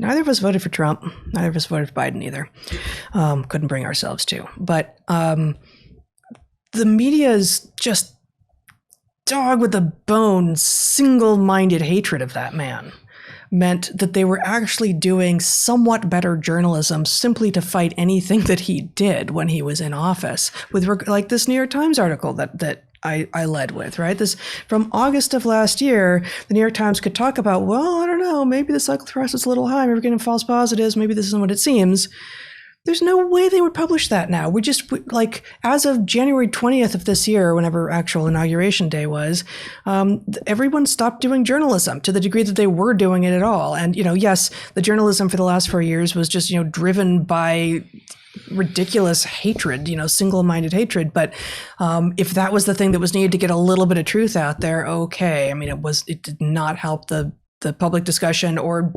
Neither of us voted for Trump. Neither of us voted for Biden either. Couldn't bring ourselves to. But the media's just dog with a bone, single-minded hatred of that man meant that they were actually doing somewhat better journalism simply to fight anything that he did when he was in office. With like this New York Times article that I led with, right? This from August of last year, the New York Times could talk about, well, I don't know, maybe the cyclothrust is a little high, maybe we're getting false positives, maybe this isn't what it seems. There's no way they would publish that now. Like, as of January 20th of this year, whenever actual inauguration day was, everyone stopped doing journalism to the degree that they were doing it at all. And, yes, the journalism for the last 4 years was just, driven by ridiculous hatred, single-minded hatred. But if that was the thing that was needed to get a little bit of truth out there, okay. I mean, it did not help the public discussion or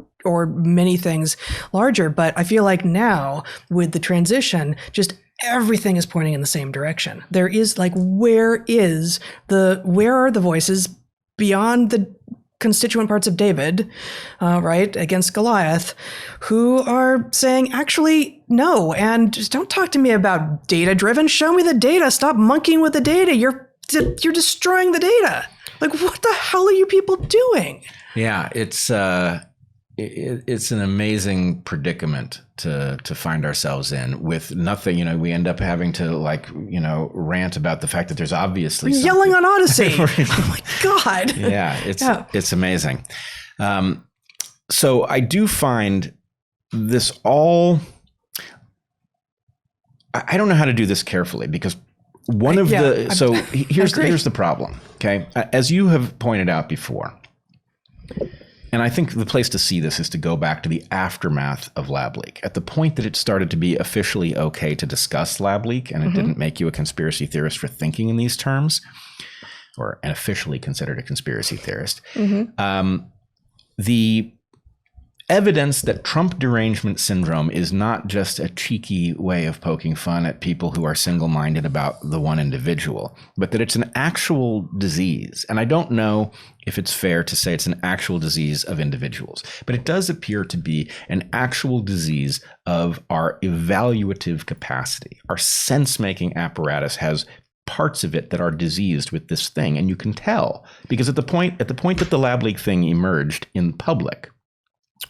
many things larger. But I feel like now with the transition, just everything is pointing in the same direction. There is like, where are the voices beyond the constituent parts of David, right, against Goliath, who are saying, actually, no, and just don't talk to me about data-driven. Show me the data. Stop monkeying with the data. You're destroying the data. Like, what the hell are you people doing? Yeah, it's an amazing predicament to find ourselves in with nothing. We end up having to rant about the fact that there's obviously yelling on Odyssey. Oh my God. Yeah, it's amazing. So I do find this all. I don't know how to do this carefully because here's the problem. Okay, as you have pointed out before. And I think the place to see this is to go back to the aftermath of lab leak. At the point that it started to be officially okay to discuss lab leak, and it didn't make you a conspiracy theorist for thinking in these terms, or an officially considered a conspiracy theorist, the evidence that Trump derangement syndrome is not just a cheeky way of poking fun at people who are single-minded about the one individual, but that it's an actual disease. And I don't know if it's fair to say it's an actual disease of individuals, but it does appear to be an actual disease of our evaluative capacity. Our sense-making apparatus has parts of it that are diseased with this thing. And you can tell because at the point that the lab leak thing emerged in public,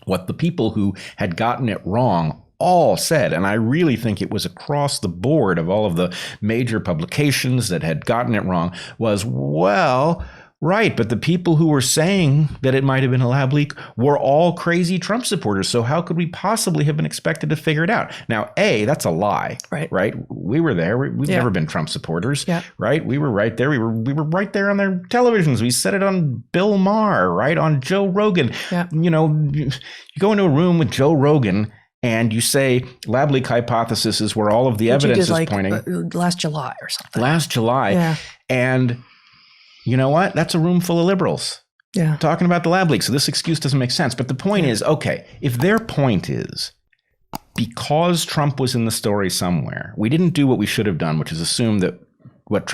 what the people who had gotten it wrong all said, and I really think it was across the board of all of the major publications that had gotten it wrong, was, well, right, but the people who were saying that it might have been a lab leak were all crazy Trump supporters. So how could we possibly have been expected to figure it out? Now, that's a lie, right? We were there. We've never been Trump supporters, right? We were right there. We were right there on their televisions. We said it on Bill Maher, right? On Joe Rogan. Yeah. You go into a room with Joe Rogan and you say lab leak hypothesis is where all of the evidence is pointing. Last July or something. Last July. Yeah. And you know what? That's a room full of liberals talking about the lab leak. So this excuse doesn't make sense. But the point is, okay, if their point is because Trump was in the story somewhere, we didn't do what we should have done, which is assume that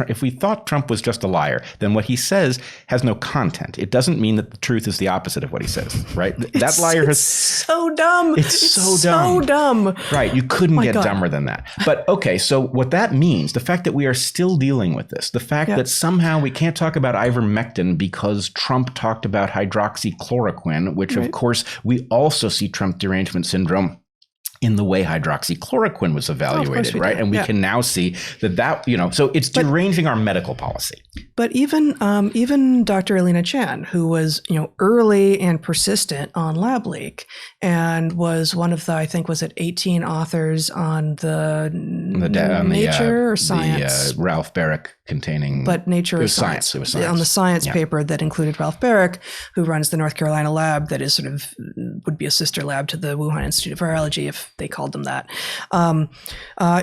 if we thought Trump was just a liar, then what he says has no content. It doesn't mean that the truth is the opposite of what he says, right? That liar has so dumb. It's so dumb. Right. You couldn't get dumber than that. But okay, so what that means, the fact that we are still dealing with this, the fact that somehow we can't talk about ivermectin because Trump talked about hydroxychloroquine, which of course we also see Trump derangement syndrome in the way hydroxychloroquine was evaluated, right? And we can now see that, so it's deranging our medical policy. But even Dr. Alina Chan, who was, early and persistent on lab leak and was one of the, I think, was it 18 authors on the Nature or Science? The Ralph Barrick containing. But Nature or Science. It was Science. On the Science paper that included Ralph Barrick, who runs the North Carolina lab that is would be a sister lab to the Wuhan Institute of Virology if they called them that.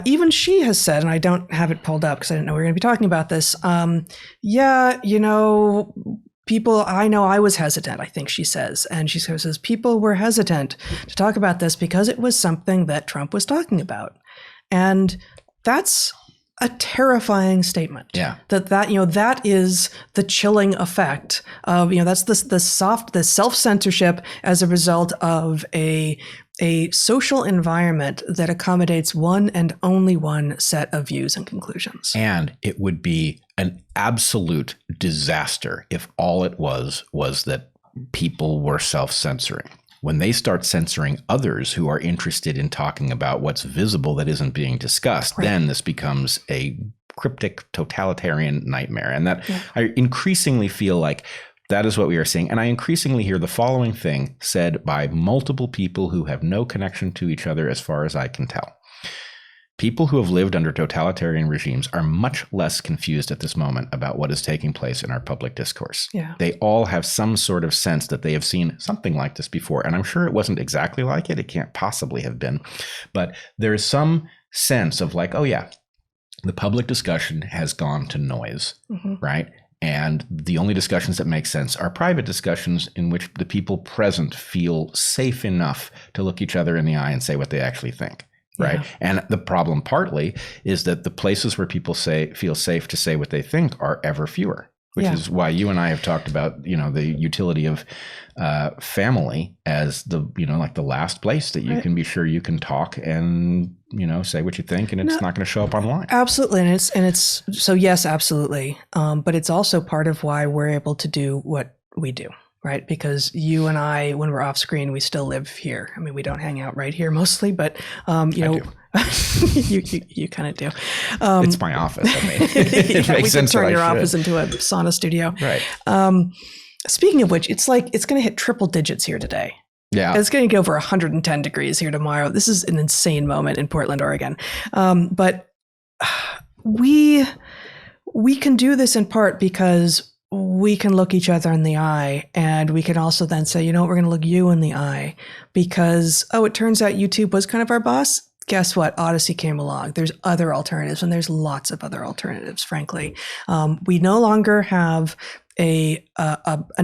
Even she has said, and I don't have it pulled up because I didn't know we were going to be talking about this. People, I know I was hesitant, I think she says. And she says, people were hesitant to talk about this because it was something that Trump was talking about. And that's a terrifying statement. Yeah. That is the chilling effect of, that's the self-censorship as a result of a social environment that accommodates one and only one set of views and conclusions. And it would be an absolute disaster if all it was that people were self-censoring. When they start censoring others who are interested in talking about what's visible that isn't being discussed, then this becomes a cryptic totalitarian nightmare. And that I increasingly feel like that is what we are seeing. And I increasingly hear the following thing said by multiple people who have no connection to each other as far as I can tell. People who have lived under totalitarian regimes are much less confused at this moment about what is taking place in our public discourse. Yeah. They all have some sort of sense that they have seen something like this before. And I'm sure it wasn't exactly like it. It can't possibly have been. But there is some sense of like, oh, yeah, the public discussion has gone to noise, right? And the only discussions that make sense are private discussions in which the people present feel safe enough to look each other in the eye and say what they actually think. Right. Yeah. And the problem partly is that the places where people feel safe to say what they think are ever fewer, which is why you and I have talked about, the utility of family as like the last place that you can be sure you can talk and, say what you think, and it's not going to show up online. Absolutely. And it's so, yes, absolutely. But it's also part of why we're able to do what we do. Right. Because you and I, when we're off screen, we still live here. I mean, we don't hang out right here mostly, but, you kind of do. It's my office. I mean, it makes sense. Turn your office into a sauna studio. Right. Speaking of which, it's going to hit triple digits here today. Yeah. It's going to get over 110 degrees here tomorrow. This is an insane moment in Portland, Oregon. But we can do this in part because we can look each other in the eye, and we can also then say, we're going to look you in the eye because, it turns out YouTube was kind of our boss. Guess what? Odyssey came along. There's other alternatives, and there's lots of other alternatives, frankly. We no longer have an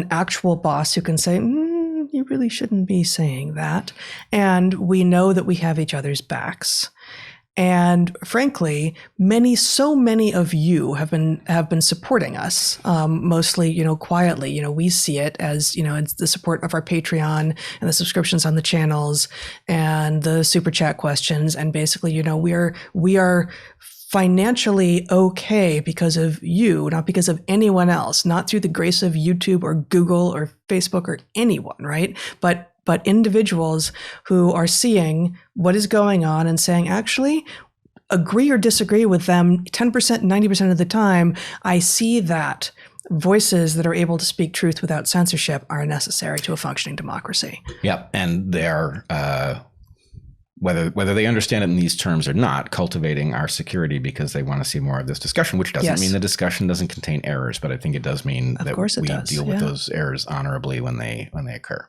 actual boss who can say, you really shouldn't be saying that. And we know that we have each other's backs. And frankly, so many of you have been supporting us, mostly, quietly. We see it as, it's the support of our Patreon and the subscriptions on the channels and the super chat questions. And basically, we are financially okay because of you, not because of anyone else, not through the grace of YouTube or Google or Facebook or anyone, right? But individuals who are seeing what is going on and saying, actually, agree or disagree with them 10%, 90% of the time, I see that voices that are able to speak truth without censorship are necessary to a functioning democracy. Yep. And they're, whether they understand it in these terms or not, cultivating our security because they want to see more of this discussion, which doesn't mean the discussion doesn't contain errors, but I think it does mean that we deal with those errors honorably when they occur.